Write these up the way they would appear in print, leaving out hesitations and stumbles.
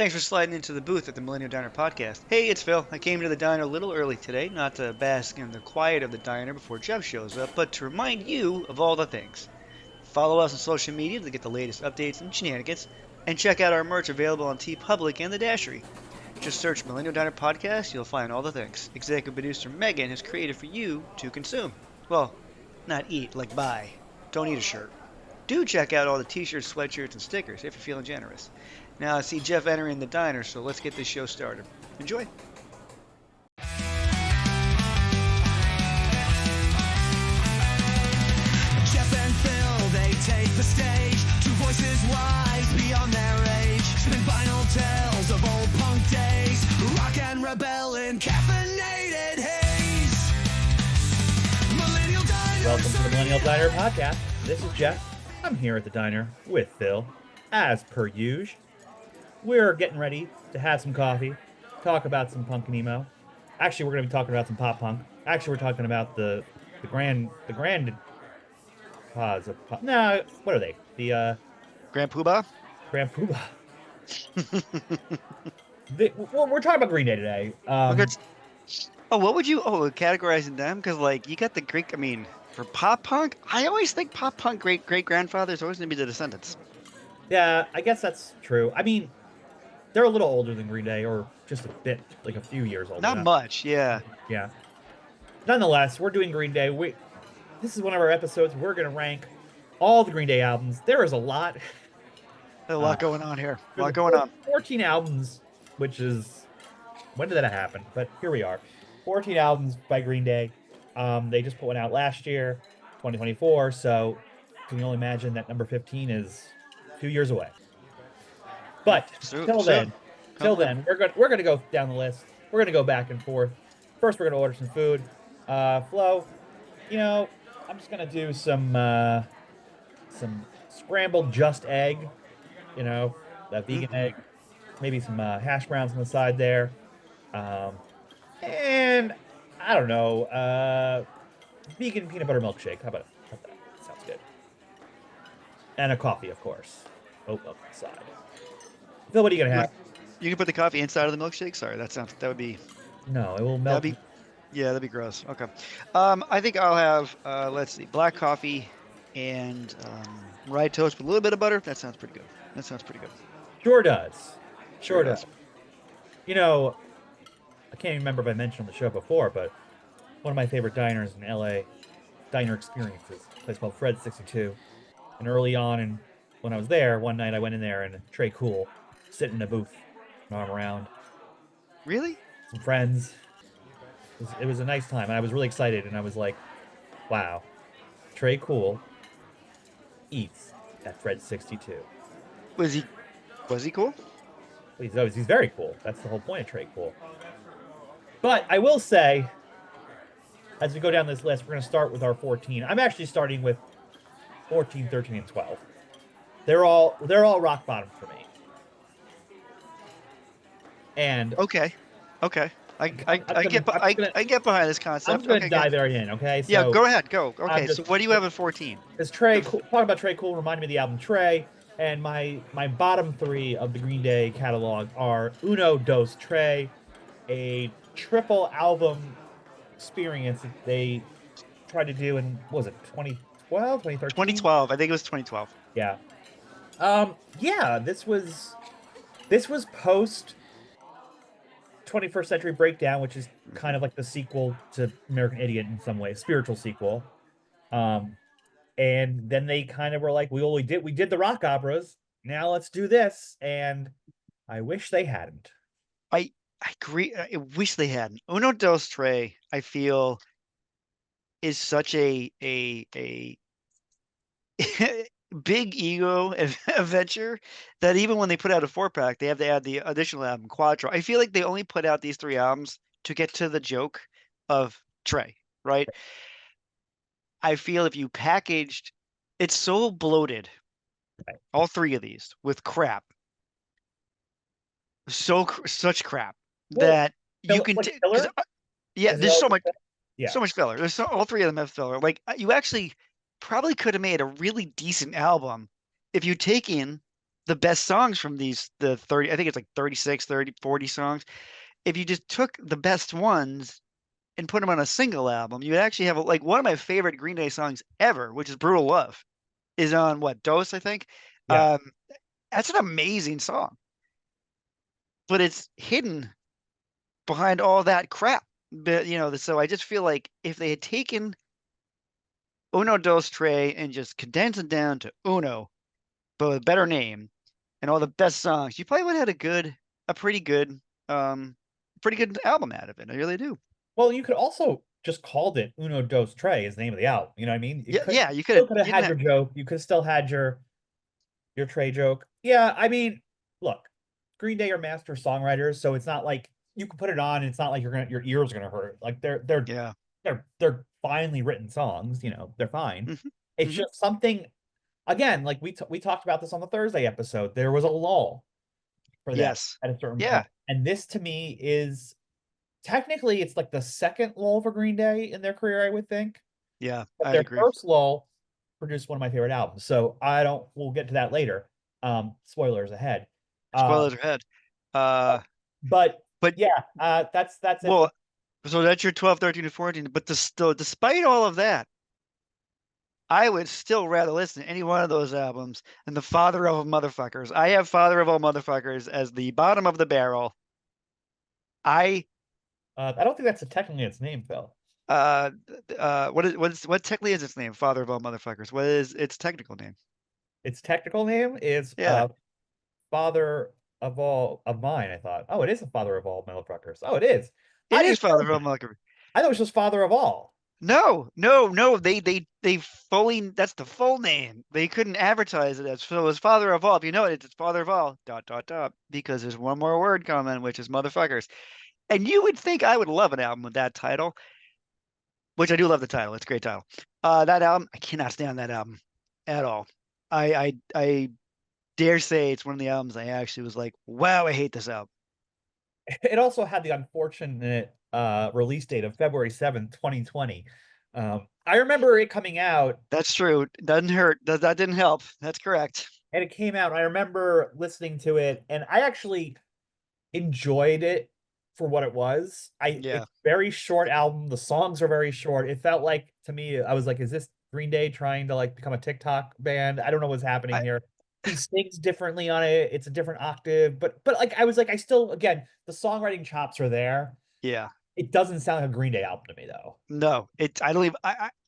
Thanks for sliding into the booth at the Millennial Diner podcast. Hey, it's Phil. I came to the diner a little early today, not to bask in the quiet of the diner before Jeff shows up, but to remind you of all the things. Follow us on social media to get the latest updates and shenanigans, and check out our merch available on TeePublic and the Dashery. Just search Millennial Diner Podcast, you'll find all the things. Executive producer Megan has created for you to consume. Well, not eat, like buy. Don't eat a shirt. Do check out all the t-shirts, sweatshirts, and stickers if you're feeling generous. Now I see Jeff entering the diner, so let's get this show started. Enjoy. Jeff and Phil, they take the stage. Two voices wise beyond their age. Spin vinyl tales of old punk days. Rock and rebel in caffeinated haze. Millennial Diner. Welcome to the Millennial Diner podcast. This is Jeff. I'm here at the diner with Phil, as per usual. We're getting ready to have some coffee, talk about some punk and emo. Actually, we're going to be talking about some pop punk. Actually, we're talking about the grand cause of pop. No, what are they? The Grand Poobah? Grand Poobah. Well, we're talking about Green Day today. What would you categorizing them? Because you got the Greek. For pop punk, I always think pop punk great grandfather is always going to be the Descendants. Yeah, I guess that's true. I mean, they're a little older than Green Day, or just a bit, like a few years older. Not much, yeah. Yeah. Nonetheless, we're doing Green Day. This is one of our episodes. We're going to rank all the Green Day albums. There is a lot. A lot going on here. A lot going on. 14 albums, which is... When did that happen? But here we are. 14 albums by Green Day. They just put one out last year, 2024, so can you only imagine that number 15 is a few years away. But till then, we're gonna go down the list. We're gonna go back and forth. First, we're gonna order some food. Flo, I'm just gonna do some scrambled just egg, that vegan egg, maybe some hash browns on the side there, and I don't know, vegan peanut butter milkshake. How about that? Sounds good. And a coffee, of course. Oat milk on the side. Phil, what are you gonna have? You can put the coffee inside of the milkshake. Sorry, that would be. No, it will melt. That'd be gross. Okay. I think I'll have let's see, black coffee and rye toast with a little bit of butter. That sounds pretty good. Sure does. Sure does. I can't even remember if I mentioned on the show before, but one of my favorite diners in LA, diner experiences, a place called Fred 62. And early on, when I was there, one night I went in there and Trey Cool, sitting in a booth, an arm around. Really? Some friends. It was a nice time, and I was really excited, and I was like, wow, Trey Cool eats at Fred 62. Was he cool? He's very cool. That's the whole point of Trey Cool. But I will say, as we go down this list, we're going to start with our 14. I'm actually starting with 14, 13, and 12. They're all rock bottom for me. And okay, I get behind this concept. I'm going to dive right in. Okay. So, yeah, go ahead. Go. Okay. So what do you have at 14? Is Trey Cool? Talking about Trey Cool reminded me of the album Trey, and my bottom three of the Green Day catalog are Uno Dos Trey, a triple album experience that they tried to do in, what was it, 2012, 2013? 2012. I think it was 2012. Yeah. This was post 21st Century Breakdown, which is kind of like the sequel to American Idiot in some ways, spiritual sequel. And then they kind of were like, we did the rock operas, now let's do this. And I wish they hadn't. I agree. I wish they hadn't. Uno Dos Tres, I feel, is such a big ego adventure that even when they put out a 4-pack, they have to add the additional album Quattro. I feel like they only put out these 3 albums to get to the joke of Trey, right? I feel if you packaged, it's so bloated, all 3 of these, with crap. Such crap that you can take. Yeah, there's so much. So much filler. There's all 3 of them have filler. You actually probably could have made a really decent album if you take in the best songs from the 30, I think it's like 36, 30, 40 songs. If you just took the best ones and put them on a single album, you would actually have like one of my favorite Green Day songs ever, which is Brutal Love, is on what, Dose, I think. Yeah. Um, that's an amazing song, but it's hidden behind all that crap. But so I just feel like if they had taken Uno Dos Tre and just condensed it down to Uno, but with a better name and all the best songs, you probably would have had a um, pretty good album out of it. I really do. Well, you could also just called it Uno Dos Tre is the name of the album. You know what I mean? Yeah, yeah, you could Still have. could have You didn't had have. your joke. You could have still had your Trey joke. Yeah, I mean, look, Green Day are master songwriters, so it's not like you can put it on and it's not like your ears are gonna hurt. Like Yeah. they're finely written songs, they're fine. Hmm. It's Hmm. just something again, like we talked about this on the Thursday episode. There was a lull for them Yes. at a certain Yeah. point. And this to me is technically it's like the second lull for Green Day in their career, I would think. Yeah. But I their agree. first lull produced one of my favorite albums. So I don't we'll get to that later. Spoilers ahead. Uh Spoilers ahead. Uh, but but yeah, that's it for well, so that's your 12, 13, and 14. But still, despite all of that, I would still rather listen to any one of those albums than the Father of All Motherfuckers. I have Father of All Motherfuckers as the bottom of the barrel. I I don't think that's technically its name, Phil. what technically is its name? Father of All Motherfuckers. What is its technical name? Its technical name is Yeah, Father of All of Mine, I thought. Oh, it is the Father of All Motherfuckers. Oh, it is. it I is didn't Father know of All that. Motherfuckers. I thought it was just Father of All. No, no, no. They fully. That's the full name. They couldn't advertise it as so. It was Father of All. If you know it, it's Father of All. Dot dot dot. Because there's one more word coming, which is motherfuckers. And you would think I would love an album with that title, which I do love the title. It's a great title. That album, I cannot stand that album at all. I dare say it's one of the albums I actually was like, wow, I hate this album. It also had the unfortunate release date of February 7th, 2020. I remember it coming out, That's true. Doesn't hurt. That didn't help. That's correct. and it came out. I remember listening to it, and I actually enjoyed it for what it was. Yeah. It's a very short album. The songs are very short. It felt like to me, I was like, is this Green Day trying to like become a TikTok band? I don't know what's happening I, here. He sings differently on it. It's a different octave, but like I was like, I still again, the songwriting chops are there. yeah. It doesn't sound like a Green Day album to me though. No, I don't even.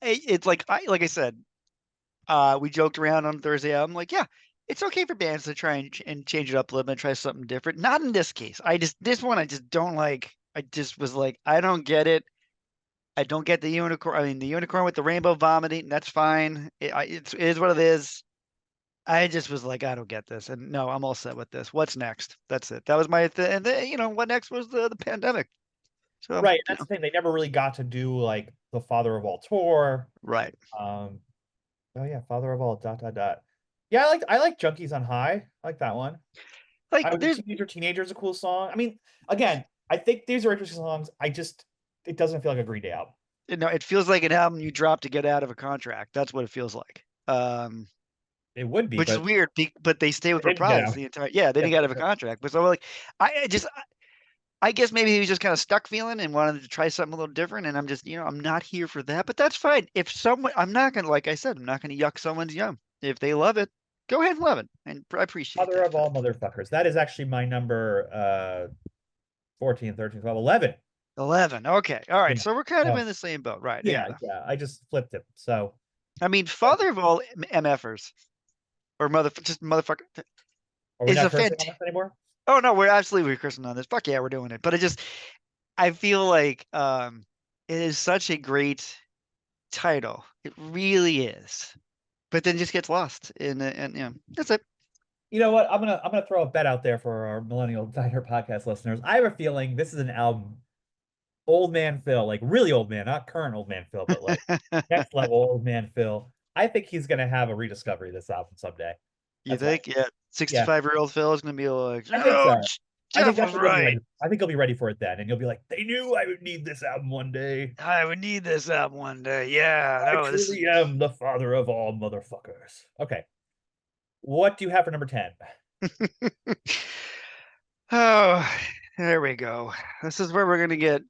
It's like like I said. We joked around on Thursday. I'm like, yeah, it's okay for bands to try and change it up a little bit, and try something different. Not in this case. This one I just don't like. I just was like, I don't get it. I don't get the unicorn. I mean, the unicorn with the rainbow vomiting. That's fine. It is what it is. I just was like, I don't get this, and no, I'm all set with this. What's next? That's it. That was my and then, what next was the pandemic. So Right. That's the thing. They never really got to do like the Father of All tour. right. Um, oh yeah, Father of All dot dot dot. Yeah, I like Junkies on High. I like that one. Like I was a there's teenager. Teenager is a cool song. I mean, again, I think these are interesting songs. It doesn't feel like a Green Day album. it feels like an album you dropped to get out of a contract. That's what it feels like. It would be, Which is but weird, but they stay with they didn't get Reprise out. the entire. Yeah, they didn't get out of a contract. But so like, I guess maybe he was just kind of stuck feeling and wanted to try something a little different. And I'm just, I'm not here for that. But that's fine. If someone, I'm not gonna, like I said, I'm not gonna yuck someone's yum. If they love it, go ahead and love it, and I appreciate Father that. of All Motherfuckers. That is actually my number 14, 13, 12, 11. 11. Okay, all right. Yeah. So we're kind of Uh, in the same boat, right? yeah, Yeah. yeah. I just flipped it. So I mean, father of all MFers or just motherfucker are we is not a cursing fant. on this anymore? Oh no, we're absolutely cursing on this. Fuck yeah, we're doing it. But I feel like it is such a great title. It really is. But then just gets lost in and that's it. You know what? I'm gonna throw a bet out there for our Millennial Diner podcast listeners. I have a feeling this is an album, old man Phil, like really old man, not current old man Phil, but like next level old man Phil. I think he's gonna have a rediscovery of this album someday. You That's my think? Yeah. yeah. 65-year-old Phil is gonna be like, I think oh, so. I think Jeff that's was what you'll be right. ready. I think you'll be ready for it then, and you'll be like, they knew I would need this album one day. I would need this album one day. Yeah, I no, this is truly am the father of all motherfuckers. Okay. What do you have for number 10? Oh, there we go. This is where we're gonna get.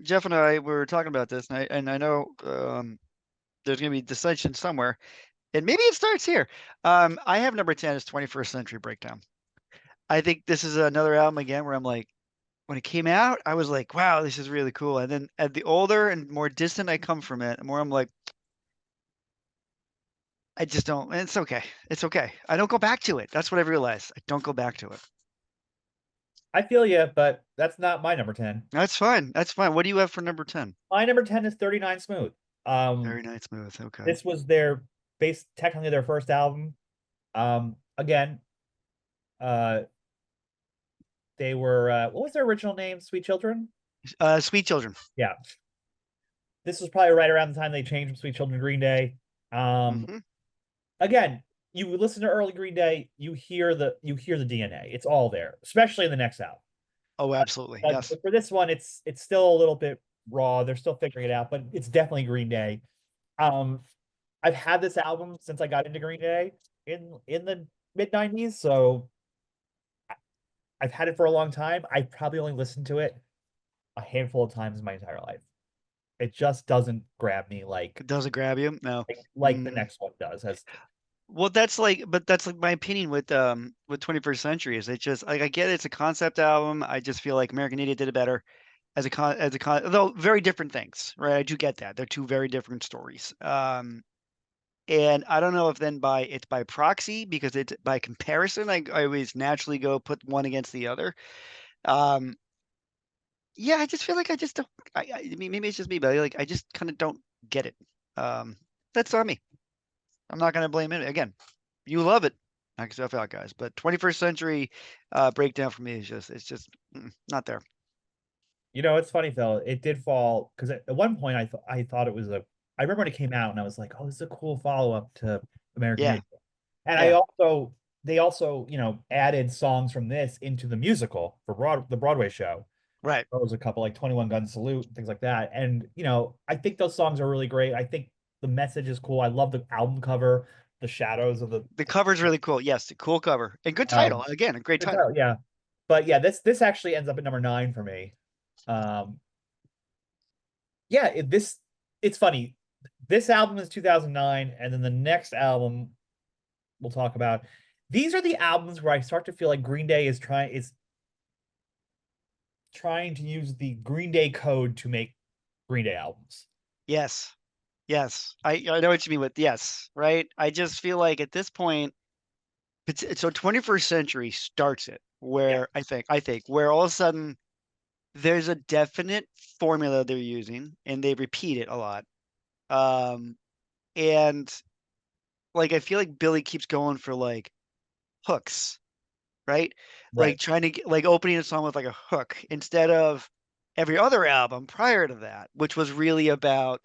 Jeff and I were talking about this, and I know there's gonna be dissension somewhere, and maybe it starts here. I have number 10 is 21st Century Breakdown. I think this is another album again where I'm like, when it came out, I was like, wow, this is really cool. And then at the older and more distant I come from it, the more I'm like, I just don't. It's okay. It's okay. I don't go back to it. That's what I've realized. I don't go back to it. I feel you, but that's not my number 10. That's fine. That's fine. What do you have for number 10? My number 10 is 39 Smooth. Very nice, smooth. Okay. This was their base technically their first album. Again, uh they were what was their original name? Sweet Children? Sweet Children. Yeah. This was probably right around the time they changed from Sweet Children to Green Day. Um Hmm. Again, you listen to early Green Day, you hear the DNA. It's all there, especially in the next album. Oh, absolutely. Yes. But for this one, it's still a little bit raw. They're still figuring it out, but it's definitely Green Day. Um, I've had this album since I got into Green Day in the mid '90s, so I've had it for a long time. I probably only listened to it a handful of times in my entire life. It just doesn't grab me It doesn't grab you. No. like the Mm. next one does. As Well, but that's like my opinion with 21st Century is it just like I get it's a concept album. I just feel like American Idiot did it better as a con though very different things, right? I do get that. They're two very different stories. And I don't know if then by proxy because it's by comparison, I always naturally go put one against the other. Um, yeah, I just feel like I just don't. I mean, maybe it's just me, but like I just kind of don't get it. Um, that's on me. I'm not gonna blame it. Again, you love it. Knock yourself out, guys. But 21st Century breakdown for me is just it's just not there. it's funny, Phil. It did fall because at one point I thought it was a. I remember when it came out and I was like, oh, this is a cool follow up to American Yeah, Idiot. And yeah, they also, added songs from this into the musical for the Broadway show. right. There was a couple like 21 Gun Salute, things like that. And, I think those songs are really great. I think the message is cool. I love the album cover, the shadows of the The cover's really cool. Yes, the cool cover and good title. um Again, a great good title. title, yeah. But yeah, this actually ends up at number 9 for me. Um yeah, it's funny. This album is 2009, and then the next album we'll talk about. These are the albums where I start to feel like Green Day is trying to use the Green Day code to make Green Day albums. Yes, yes. I know what you mean with yes, right? I just feel like at this point, so 21st Century starts it Yeah, where I think where all of a sudden there's a definite formula they're using and they repeat it a lot. Um, and like I feel like Billy keeps going for like hooks, right? right, Like trying to get, like opening a song with like a hook instead of every other album prior to that, which was really about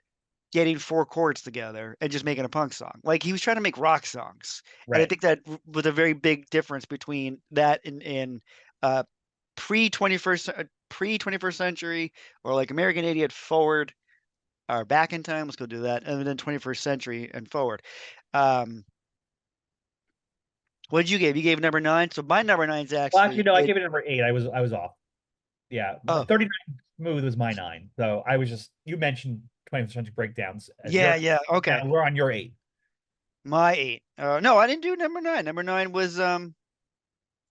getting four chords together and just making a punk song. Like he was trying to make rock songs. And I right. think that was a very big difference between that and uh pre 21st century or like American Idiot forward or back in time. Let's go do that. And then 21st century and forward. Um what did you give? You gave number 9. So my number 9 is Well, actually, actually no, I it. gave it number 8. I was off. Yeah, Oh, 39 Smooth was my 9. So I was just you mentioned 20th Century Breakdowns as yeah, your yeah. Okay. now we're on your 8. My 8. No, I didn't do number 9. Number 9 was I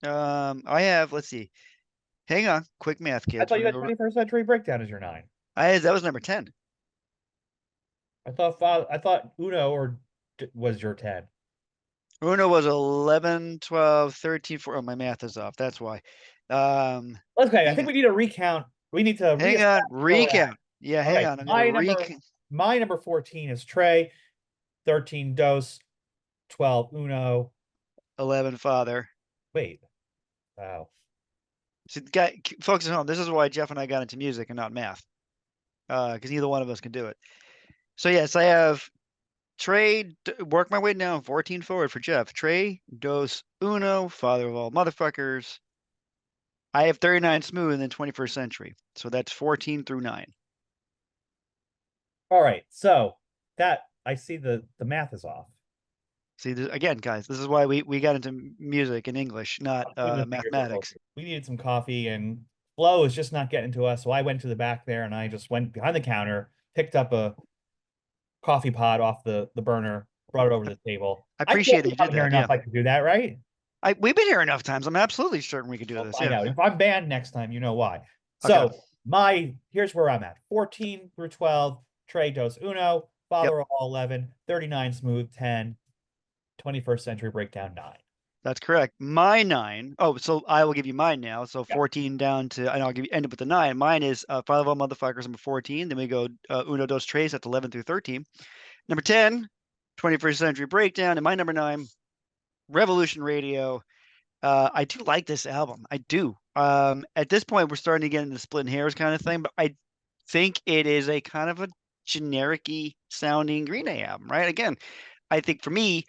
have, let's see. Hang on, quick math, I kids. thought We're you gonna had go. 21st Century Breakdown as your 9. That was number 10. I thought Uno was your 10. Uno was 11, 12, 13, 4. Oh, my math is off. That's why. Um, Okay, I hang think on, we need a recount. We need to hang reestablish on, where we're at. recount. Yeah, hang Okay, on. I'm gonna recount. my number 14 is Trey, 13 Dos, 12 Uno. 11, father. Wait. Wow. So, folks at home, this is why Jeff and I got into music and not math. Because neither one of us can do it. So yes, I have Trey. Work my way down. 14 forward for Jeff. Trey, dos, uno, father of all motherfuckers. I have 39 smooth and then 21st century. So that's 14 through 9. All right. So that I see the math is off. See, again, guys, this is why we got into music and English, not I'm doing the fingers are mathematics. closer. We needed some coffee, and Flo is just not getting to us. So I went to the back there, and I just went behind the counter, picked up a coffee pot off the burner, brought it over to the table. I I feel appreciate like that you if I'm did here that. enough, Yeah, I could do that, right? we've been here enough times. I'm absolutely certain we could do Well, this. find Yeah. out. If I'm banned next time, you know why. Okay. So here's where I'm at. 14 through 12, Trey Dos Uno, Yep. Father of All 11, 39 Smooth 10, 21st Century Breakdown 9. That's correct. My nine. Oh, so I will give you mine now. So Yep. 14 down to, and I'll give you end up with the nine. Mine is Five of All Motherfuckers, number 14. Then we go Uno Dos Tres, that's 11 through 13. Number 10, 21st Century Breakdown. And my number nine, Revolution Radio. I do like this album. I do. At this point, we're starting to get into splitting hairs kind of thing, but I think it is a kind of a generic-y sounding Green Day album, right? Again, I think for me,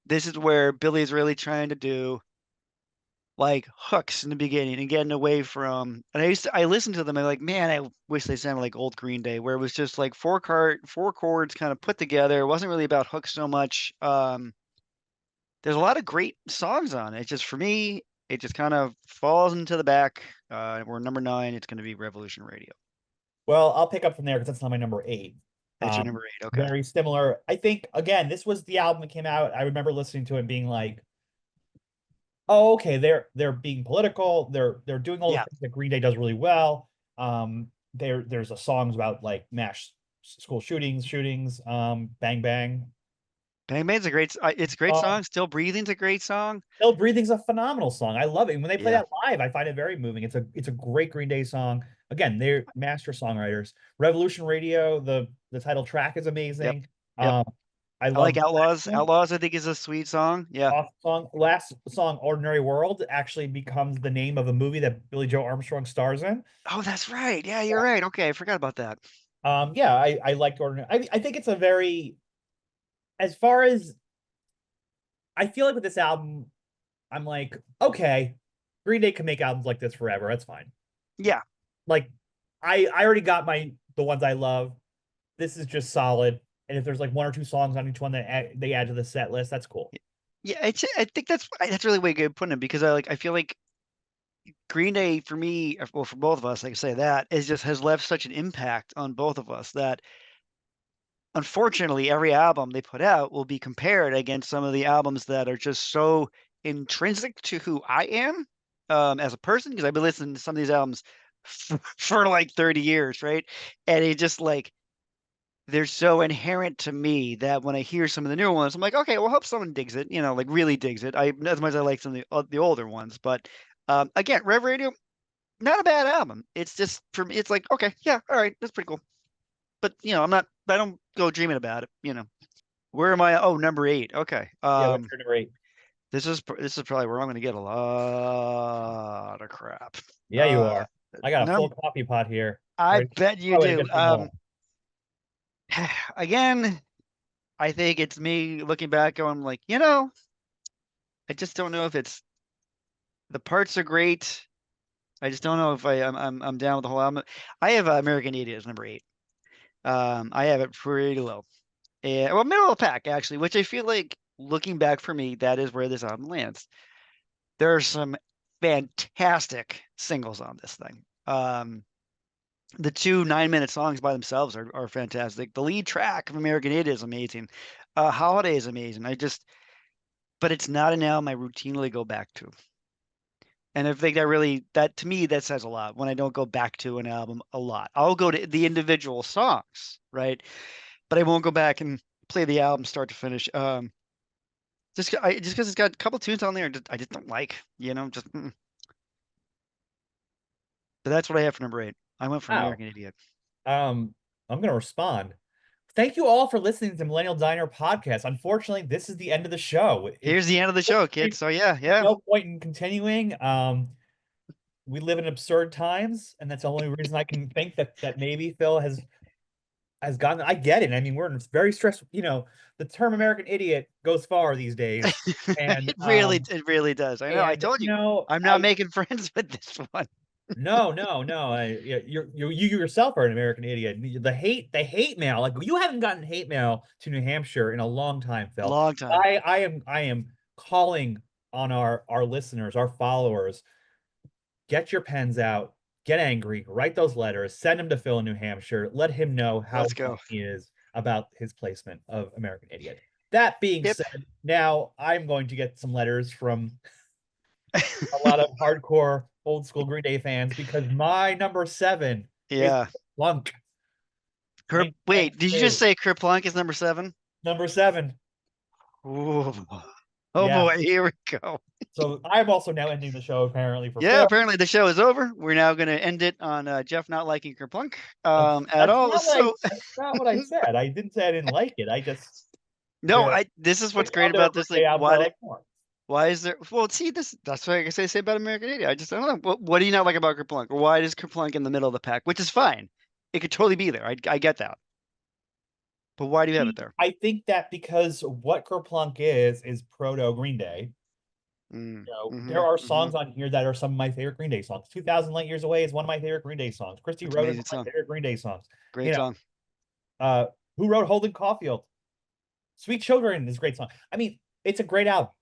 this is where Billy's really trying to do like hooks in the beginning and getting away from. And I listened to them and like, man, I wish they sounded like old Green Day, where it was just like four chords kind of put together. It wasn't really about hooks so much. There's a lot of great songs on it. It's just for me, it just kind of falls into the back. We're number nine. It's going to be Revolution Radio. Well, I'll pick up from there because that's not my number 8. That's your number eight. Okay. Very similar. I think again, this was the album that came out. I remember listening to it and being like, "Oh, okay, they're being political. They're doing all the Yeah. things that Green Day does really well." There's a songs about like mass school shootings, Bang Bang. Bang Bang's a great. It's a great song. Still Breathing's a great song. Still Breathing's a phenomenal song. I love it. When they play Yeah. that live, I find it very moving. It's a great Green Day song. Again, they're master songwriters. Revolution Radio, the title track is Yep. amazing. Yep. Um, I I like love Outlaws. Outlaws, I think, is a sweet song. Yeah. off song. Last song, Ordinary World, actually becomes the name of a movie that Billy Joe Armstrong stars in. Oh, that's right. Yeah, you're right. Okay, I forgot about that. Yeah, I liked Ordinary. I think it's a very, as far as I feel like with this album, I'm like, okay, Green Day can make albums like this forever. That's fine. Yeah. Like, I already got the ones I love. This is just solid. And if there's like one or two songs on each one that they add to the set list, that's cool. Yeah, I think that's really way good putting it because I feel like Green Day for me, well, for both of us, I can say that is just has left such an impact on both of us that unfortunately every album they put out will be compared against some of the albums that are just so intrinsic to who I am as a person because I've been listening to some of these albums for like 30 years, right? And it just like they're so inherent to me that when I hear some of the newer ones, I'm like, okay, well, I hope someone digs it, like really digs it. I as much as I like some of the older ones, but again, Rev Radio, not a bad album. It's just for me, it's like, okay, yeah, all right, that's pretty cool. But I don't go dreaming about it. Where am I? Oh, number eight. Okay. Yeah, what's your number 8? This is probably where I'm going to get a lot of crap. Yeah, you are. I got a Num full coffee pot here. I bet you Probably a do. good thing more. Again, I think it's me looking back going like, I just don't know if it's the parts are great. I just don't know if I'm down with the whole album. I have American Idiot as number eight. I have it pretty low. Well, middle of the pack actually, which I feel like looking back for me, that is where this album lands. There are some fantastic singles on this thing. The two 9-minute songs by themselves are fantastic. The lead track of American Idiot is amazing. Holiday is amazing. But it's not an album I routinely go back to. And I think that to me, that says a lot when I don't go back to an album a lot. I'll go to the individual songs, right? But I won't go back and play the album start to finish. Just because it's got a couple tunes on there, I just don't like, just. But that's what I have for number eight. I went for Wow. American Idiot. I'm gonna respond. Thank you all for listening to Millennial Diner podcast. Unfortunately, this is the end of the show. Here's the end of the show, kids. So yeah. No point in continuing. We live in absurd times, and that's the only reason I can think that maybe Phil has gotten. I get it. I mean, we're in very stressed. The term American Idiot goes far these days, and it really does. I know. I told you, I'm not making friends with this one. No. You yourself are an American idiot. The hate mail, like you haven't gotten hate mail to New Hampshire in a long time, Phil. Long time. I am calling on our listeners, our followers. Get your pens out, get angry, write those letters, send them to Phil in New Hampshire. Let him know how Let's wrong go. he is about his placement of American Idiot. That being Yep. said, now I'm going to get some letters from a lot of hardcore old school Green Day fans because my number 7 is Yeah. Plunk Wait, did you just 1992. say Kerplunk is number 7? Number 7. Ooh. Oh Yeah. boy, here we go. So I'm also now ending the show apparently for Yeah, Phil. apparently the show is over. We're now going to end it on Jeff not liking Kerplunk at That's all. not what I So that's not what I said. I didn't say I didn't like it. I just no, there this is there's what's great other about Green this. Like, Day albums I like more. why is there? Well, see, that's what I say about American Idiot. I don't know. What do you not like about Kerplunk? Or why is Kerplunk in the middle of the pack? Which is fine. It could totally be there. I get that. But why do you have it there? I think that because what Kerplunk is proto Green Day. Mm, There are hmm. songs on here that are some of my favorite Green Day songs. 2000 Light Years Away is one of my favorite Green Day songs. Christy It's an Road is amazing one of my song. favorite Green Day songs. You Great know, song. uh, who wrote Holden Caulfield? Sweet Children is a great song. I mean, it's a great album,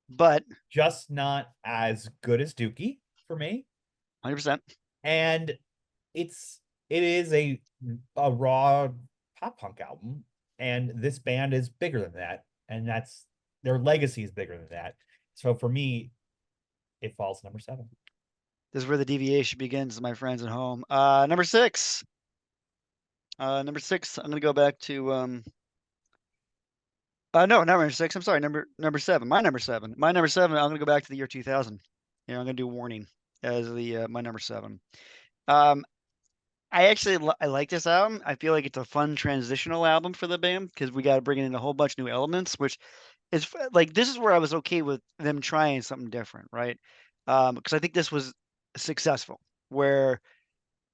But just not as good as Dookie for me. 100%. And it is a raw pop punk album, and this band is bigger than that, and that's their legacy is bigger than that. So for me, it falls number 7. This is where the deviation begins, my friends at home. Number 6. Number 6. I'm gonna go back to no, not number 6. I'm sorry, number 7. My number 7. My number 7. I'm gonna go back to the year 2000. I'm gonna do Warning as the my number 7. Um, I actually I like this album. I feel like it's a fun transitional album for the band because we got to bring in a whole bunch of new elements, which is like this is where I was okay with them trying something different, right? Because I think this was successful, where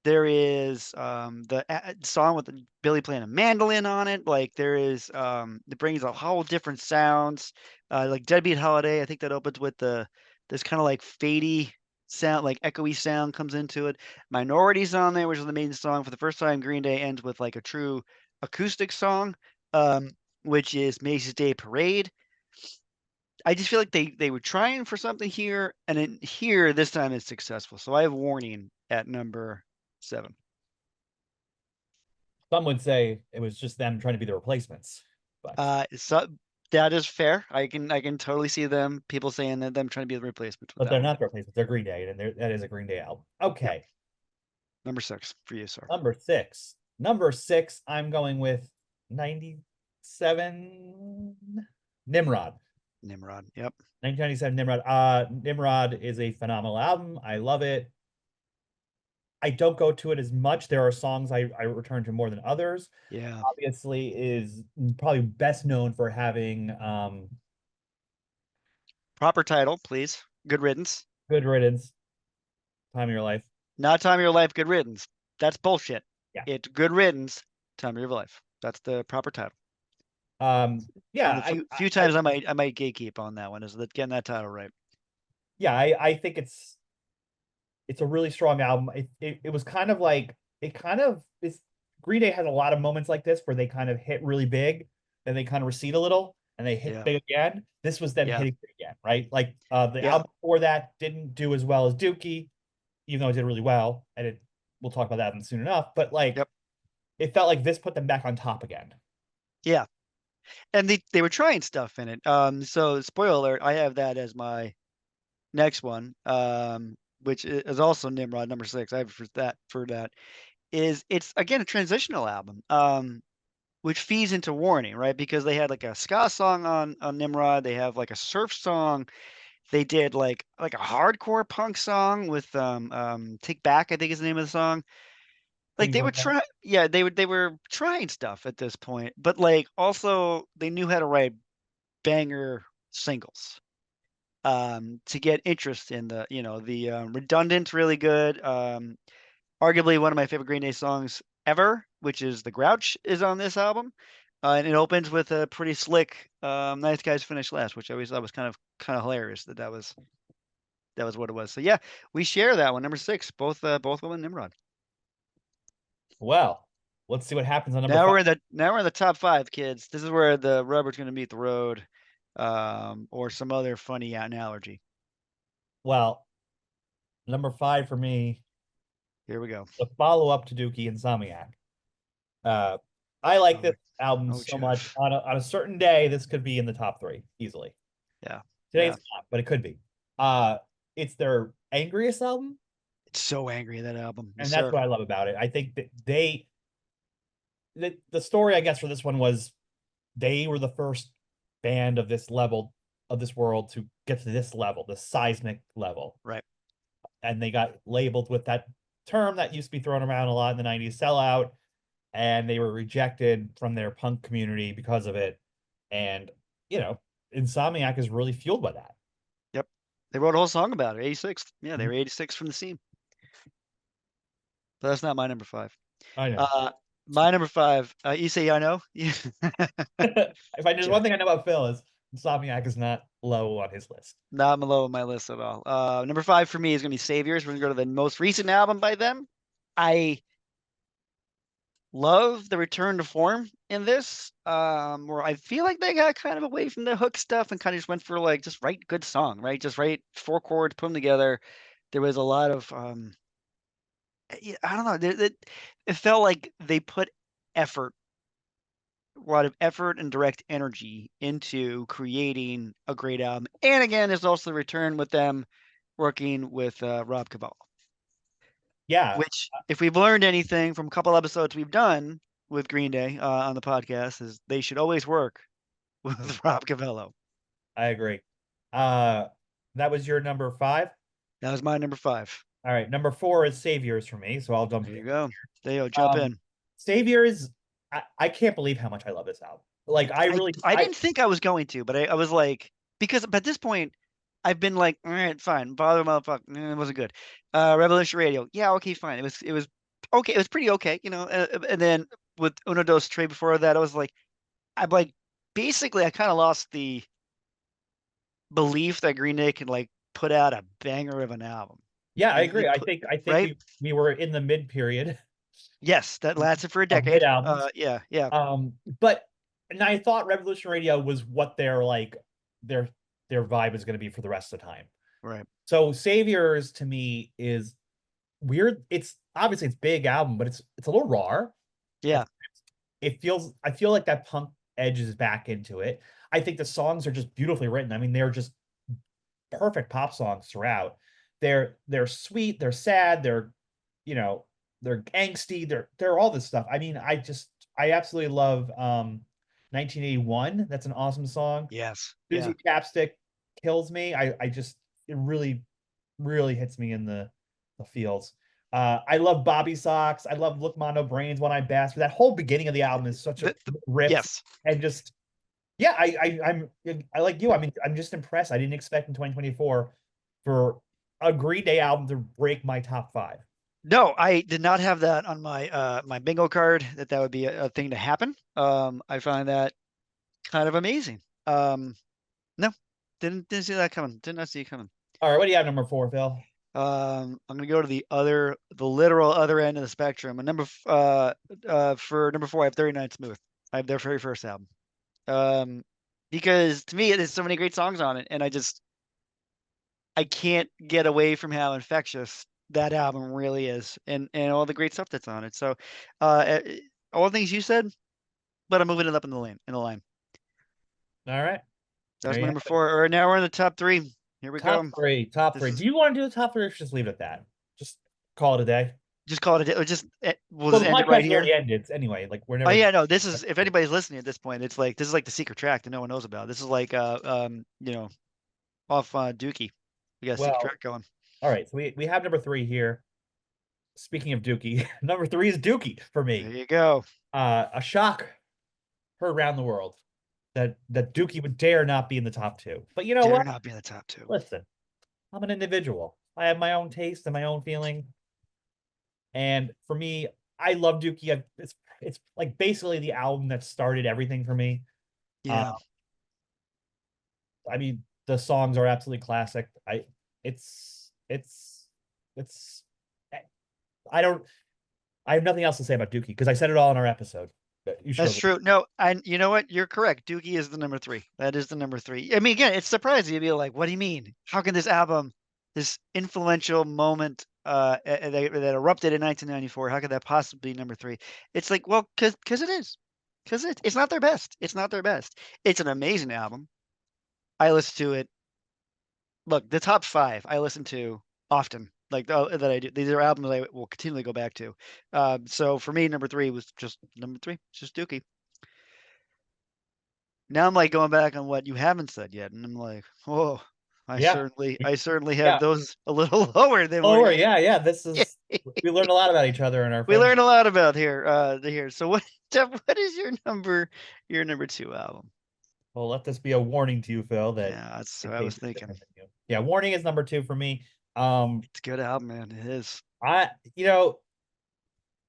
there is the song with Billy playing a mandolin on it. Like there is it brings a whole different sounds. Like Deadbeat Holiday, I think that opens with this kind of like fadey sound, like echoey sound comes into it. Minorities on there, which is the main song. For the first time, Green Day ends with like a true acoustic song, um, which is Macy's Day Parade. I just feel like they were trying for something here, and then here this time it's successful. So I have Warning at number 7. Some would say it was just them trying to be the replacements, but So that is fair. I can totally see people saying that them trying to be the replacement with that they're one. not the replacements. They're Green Day, and that is a Green Day album. Yep. Okay, Number 6 for you, sir. number 6. Number 6, I'm going with 97 Nimrod. Nimrod. Yep. 1997 Nimrod. Nimrod is a phenomenal album. I love it. I don't go to it as much. There are songs I return to more than others. Yeah. Obviously, is probably best known for having Proper title, please. Good Riddance. Good Riddance, Time of Your Life. Not Time of Your Life. Good Riddance. That's bullshit. Yeah. It's Good Riddance. Time of Your Life. That's the proper title. Yeah, And the few times I might gatekeep on that one is that getting that title right. yeah, I think it's a really strong album. It was kind of like it kind of is Green Day has a lot of moments like this where they kind of hit really big, then they kind of recede a little, and they hit Yeah. big again. This was them Yeah. hitting big again, right? Like the Yeah. album before that didn't do as well as Dookie, even though it did really well, and we'll talk about that soon enough. But like Yep. it felt like this put them back on top again. Yeah. And they were trying stuff in it. So spoiler alert, I have that as my next one. Which is also Nimrod number 6. I have for that is it's again a transitional album. Which feeds into Warning, right? Because they had like a ska song on Nimrod. They have like a surf song. They did like a hardcore punk song with Take Back, I think is the name of the song. Like Things they were like that. trying, yeah, they were trying stuff at this point, but like also they knew how to write banger singles to get interest in the redundant, really good. Arguably one of my favorite Green Day songs ever, which is "The Grouch," is on this album, and it opens with a pretty slick "Nice Guys Finish Last," which I always thought was kind of hilarious that was That was what it was. So yeah, we share that one. Number 6, both Will and Nimrod. Well, let's see what happens on number 5. Now we're in the top 5, kids. This is where the rubber's going to meet the road, or some other funny analogy. Well, number 5 for me, Here we go. the follow-up to Dookie, Insomniac. I like this album so much. Jeff. On a certain day, this could be in the top 3 easily. Yeah. Today Yeah. it's not, but it could be. It's their angriest album, It's so angry, that album. and Yes, that's sir. what I love about it. I think that the story, I guess, for this one was they were the first band of this level of this world to get to this level, the seismic level. Right. And they got labeled with that term that used to be thrown around a lot in the 90s, sellout, and they were rejected from their punk community because of it. And, Insomniac is really fueled by that. Yep. They wrote a whole song about it. 86. Yeah, they Mhm. were 86 from the scene. But that's not my number 5. I know. My number 5, you say I know? Yeah. If there's one thing I know about Phil is Insomniac is not low on his list. Not below on my list at all. Number 5 for me is going to be Saviors. We're going to go to the most recent album by them. I love the return to form in this, where I feel like they got kind of away from the hook stuff and kind of just went for like just write good song, right? Just write 4 chords, put them together. There was a lot of I don't know. It felt like they put effort, a lot of effort and direct energy into creating a great album. And again, there's also the return with them working with Rob Cavallo. Yeah. Which, if we've learned anything from a couple episodes we've done with Green Day on the podcast, is they should always work with Rob Cavallo. I agree. That was your number 5? That was my number 5. All right, number 4 is Saviors for me, so I'll jump There in. you go. There you go. Jump in. Saviors, I can't believe how much I love this album. Like, I didn't think I was going to, but I was like, because at this point, I've been like, all right, fine. Bother motherfucker. It wasn't good. Revolution Radio. Yeah, okay, fine. It was okay. It was pretty okay, and then with Uno Dos Tre before that, I was like, basically, I kind of lost the belief that Green Day can like put out a banger of an album. Yeah, I agree. I think right? we were in the mid period. Yes, that lasted for a decade. Mid albums. Yeah. But and I thought Revolution Radio was what their vibe is going to be for the rest of the time. Right. So Saviors to me is weird. It's obviously it's big album, but it's a little raw. Yeah. I feel like that punk edge is back into it. I think the songs are just beautifully written. I mean, they're just perfect pop songs throughout. They're sweet, they're sad, they're angsty, they're all this stuff. I mean, I absolutely love 1981. That's an awesome song. Yes. Susie Chapstick kills me. It really, really hits me in the feels. I love Bobby Socks. I love Look Mondo Brains, One Eye Bastard. That whole beginning of the album is such a rip. Yes. And just, yeah, I like you. I mean, I'm just impressed. I didn't expect in 2024 for a Green Day album to break my top 5. No, I did not have that on my my bingo card, that would be a thing to happen. I find that kind of amazing. No, didn't see that coming. Did not see it coming. All right, what do you have number 4, Phil? I'm gonna go to the literal other end of the spectrum. And for number 4, I have 39 Smooth. I have their very first album. Because to me, there's so many great songs on it, and I can't get away from how infectious that album really is, and all the great stuff that's on it. So, all the things you said, but I'm moving it up in the line. All right. That's my number 4. Or now we're in the top 3. Here we go. Top three. Do you want to do the top 3 or just leave it at that? Just call it a day. Just call it a day. We'll just end it right here. Ended anyway. Like we're never. Oh yeah, no. This is, if anybody's listening at this point, this is like the secret track that no one knows about. This is like off Dookie. We got a secret track going. All right, so we have number 3 here. Speaking of Dookie, number 3 is Dookie for me. There you go. A shock heard around the world that Dookie would dare not be in the top 2. But you know what? Dare not be in the top 2. Listen, I'm an individual. I have my own taste and my own feeling. And for me, I love Dookie. It's like basically the album that started everything for me. Yeah. I mean, the songs are absolutely classic. it's it's I don't I have nothing else to say about Dookie because I said it all in our episode. You should That's have. true. No, you know what? You're correct. Dookie is the number three. That is the number three. I mean, again, it's surprising. You'd be like, what do you mean? How can this album, this influential moment that erupted in 1994, how could that possibly be number three? It's like, well, because it is. Because it's not their best. It's not their best. It's an amazing album. I listen to it. Look, the top five I listen to often. Like that I do. These are albums I will continually go back to. So for me, number three was just number three. It's just Dookie. Now I'm like going back on what you haven't said yet, and I'm like, oh, Yeah, I certainly have yeah. those a little lower than where Oh, you. yeah, yeah. This is we learned a lot about each other in our We friendship. learn a lot about here. Here. So what? Jeff, what is your number two album? Well, let this be a warning to you, Phil, that Yeah, that's the what I was taste is thinking. different than you. Yeah, warning is number two for me. Um, It's a good album, man. It is. I you know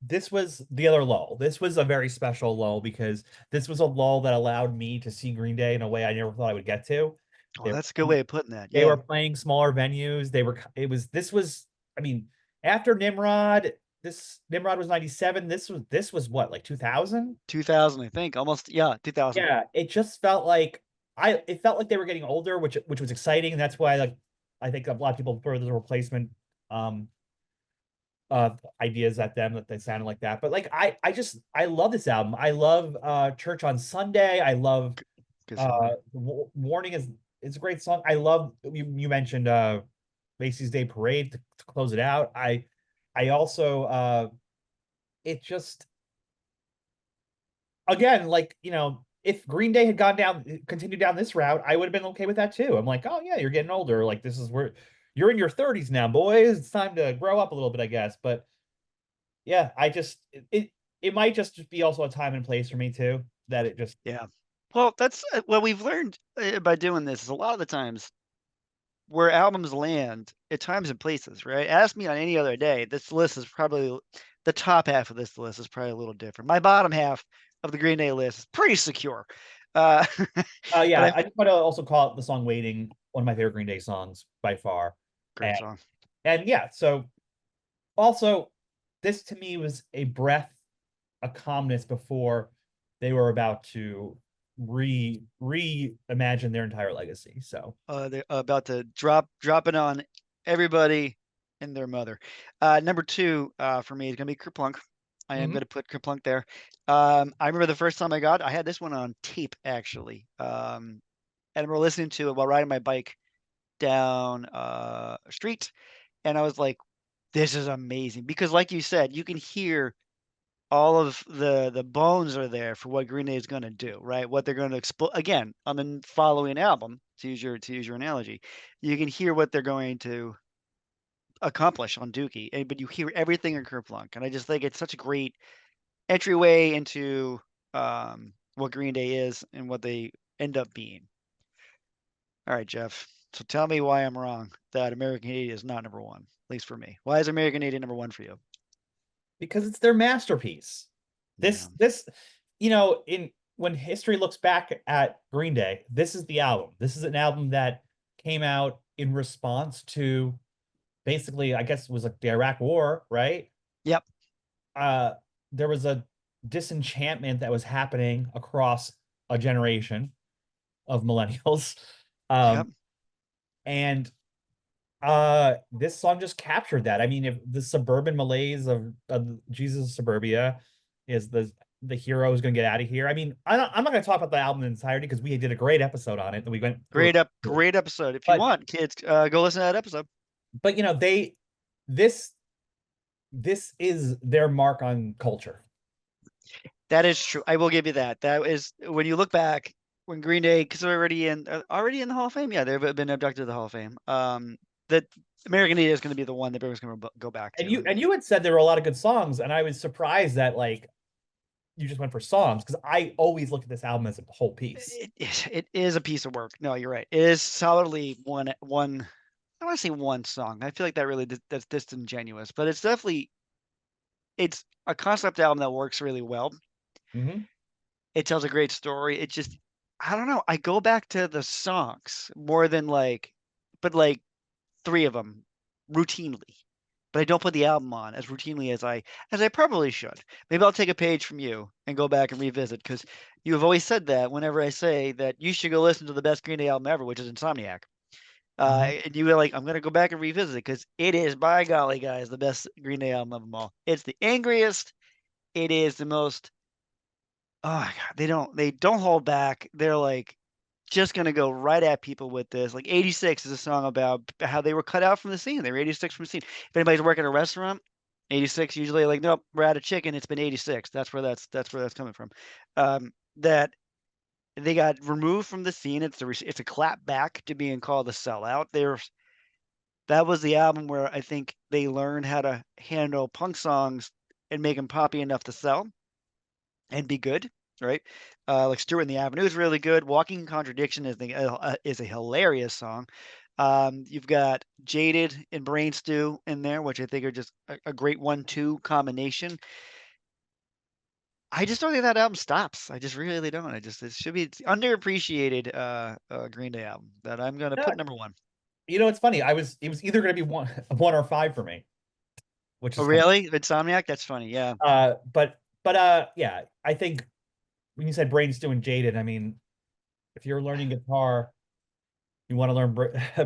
this was the other lull. This was a very special lull because this was a lull that allowed me to see Green Day in a way I never thought I would get to. Oh, They were that's a good way of putting that. they Yeah, were playing smaller venues. This was I mean, after Nimrod, this Nimrod was 97. This was what, like 2000? 2000, I think. Almost. Yeah, 2000. Yeah, it just felt like it felt like they were getting older, which was exciting. And that's why like I think a lot of people throw the replacement um ideas at them that they sounded like that. But like I love this album. I love Church on Sunday. I love Good song. Warning is a great song. I love you mentioned Macy's Day Parade to close it out. I also it just again, like, if Green Day had gone down, continued down this route, I would have been okay with that too. I'm like, oh yeah, you're getting older. Like, this is where you're in your 30s now, boys. It's time to grow up a little bit, I guess. But yeah, it might just be also a time and place for me too. That it just Yeah. Well, that's what we've learned by doing this is a lot of the times where albums land at times and places, right? Ask me on any other day, this list is probably the top half of this list is probably a little different. My bottom half of the Green Day list is pretty secure. Uh, but yeah, I I just want to also call it the song Waiting, one of my favorite Green Day songs by far. great And song. and yeah, so also this to me was a breath, a calmness before they were about to reimagine their entire legacy. So They're about to drop it on everybody and their mother. Number two for me is gonna be Kerplunk. I am mhm. gonna put Kerplunk there. I remember the first time I had this one on tape actually. And I remember listening to it while riding my bike down a street, and I was like, "This is amazing!" Because, like you said, you can hear all of the bones are there for what Green Day is going to do, right? What they're going to explore again on the following album. To use your analogy, you can hear what they're going to accomplish on Dookie, but you hear everything in Kerplunk, and I just think it's such a great entryway into what Green Day is and what they end up being. All right, Jeff. So tell me why I'm wrong that American Idiot is not number one, at least for me. Why is American Idiot number one for you? Because it's their masterpiece. Yeah. This in when history looks back at Green Day, this is the album. This is an album that came out in response to basically, I guess it was like the Iraq War, right? Yep. uh there was a disenchantment that was happening across a generation of millennials. Yep. um and this song just captured that. I mean, if the suburban malaise of Jesus Suburbia is the hero is going to get out of here. I mean, I'm not going to talk about the album in entirety because we did a great episode on it and we went through it. Great episode. If you but want, kids, go listen to that episode. but they this this is their mark on culture. That is true. I will give you that. That is when you look back when Green Day, because they're already in the Hall of Fame. Yeah, they've been abducted to the Hall of Fame. That American Idiot is going to be the one that everyone's going to go back And to. you had said there were a lot of good songs, and I was surprised that like you just went for songs because I always look at this album as a whole piece. It is a piece of work. No, you're right. It is solidly one. I want to say one song. I feel like that really that's disingenuous, but it's a concept album that works really well. Hmm. It tells a great story. It just I don't know. I go back to the songs more than but like 3 of them routinely, but I don't put the album on as routinely as I probably should. Maybe I'll take a page from you and go back and revisit because you have always said that whenever I say that you should go listen to the best Green Day album ever, which is Insomniac. Mhm. And you were like, I'm gonna go back and revisit it because it is, by golly, guys, the best Green Day album of them all. It's the angriest. It is the most. Oh my God, they don't hold back. They're like just gonna go right at people with this. Like 86 is a song about how they were cut out from the scene. They were 86 from the scene. If anybody's working at a restaurant, 86 usually like, nope, we're out of chicken. It's been 86. That's where that's coming from. That they got removed from the scene. It's a clap back to being called a sellout. That was the album where I think they learned how to handle punk songs and make them poppy enough to sell and be good, right? Like Stewart in the Avenue is really good. Walking in Contradiction is a hilarious song. You've got Jaded and Brain Stew in there, which I think are just a great 1-2 combination. I just don't think that album stops. I just really don't. It should be it's underappreciated Green Day album that I'm gonna No, put number one. it's funny. It was either going to be one one or five for me, which Oh, is kind really? Insomniac? That's funny. Yeah. of yeah, I think when you said Brain's doing Jaded, I mean, if you're learning guitar, you want to learn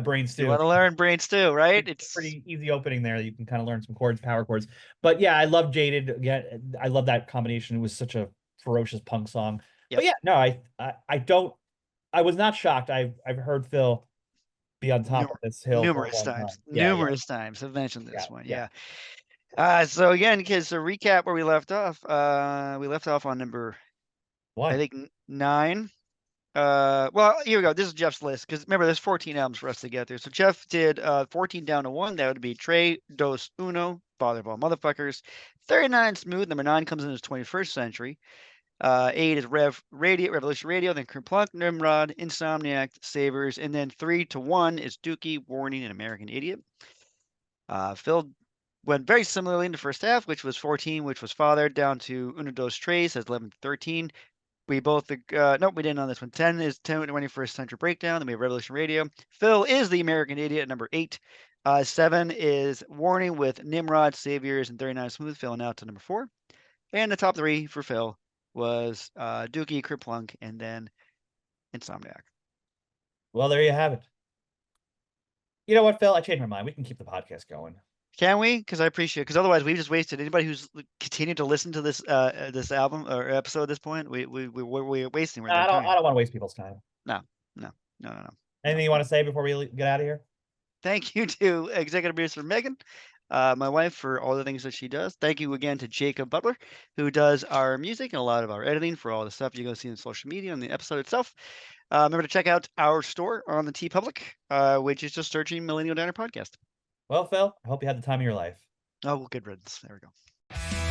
Brain You Stew. want to learn Brain Stew, right? It's a It's pretty easy opening there. You can kind of learn some chords, power chords. But yeah, I love Jaded. Again, I love that combination. It was such a ferocious punk song. But yep. yeah, no, I don't. I was not shocked. I've heard Phil be on top of this hill for a Numerous long time. times. Yeah, yeah, Numerous times. I've mentioned yeah, this one. yeah. Yeah. So again, kids, to recap where we left off on number, I One. think 9. Well, here we go. This is Jeff's list because remember, there's 14 albums for us to get there. So Jeff did 14 down to 1. That would be Tre Dos Uno, Father of All Motherfuckers. 39 Smooth. Number 9 comes in as 21st Century. 8 is Revolution Radio, then kerplunk, Nimrod, Insomniac, Savers, and then 3 to 1 is Dookie, Warning, and American Idiot. Phil went very similarly in the first half, which was 14, which was Father, down to Uno Dos Tres as 11 to 13. We both, nope, we didn't on this one. 10 is 21st Century Breakdown. Then we have Revolution Radio. Phil is the American Idiot at number 8. 7 is Warning with Nimrod, Saviors, and 39 Smooth, filling out to number 4. And the top 3 for Phil was Dookie, kerplunk, and then Insomniac. Well, there you have it. You know what, Phil? I changed my mind. We can keep the podcast going. Can we? Because I appreciate it. Because otherwise, we've just wasted anybody who's continued to listen to this album or episode at this point. We're wasting their time. I don't want to waste people's time. No, no, no, no, no. Anything you want to say before we get out of here? Thank you to executive producer Megan, my wife, for all the things that she does. Thank you again to Jacob Butler, who does our music and a lot of our editing for all the stuff you go see on social media and the episode itself. Remember to check out our store on the TeePublic, which is just searching Millennial Diner Podcast. Well, Phil, I hope you had the time of your life. Oh, well, good riddance. There we go.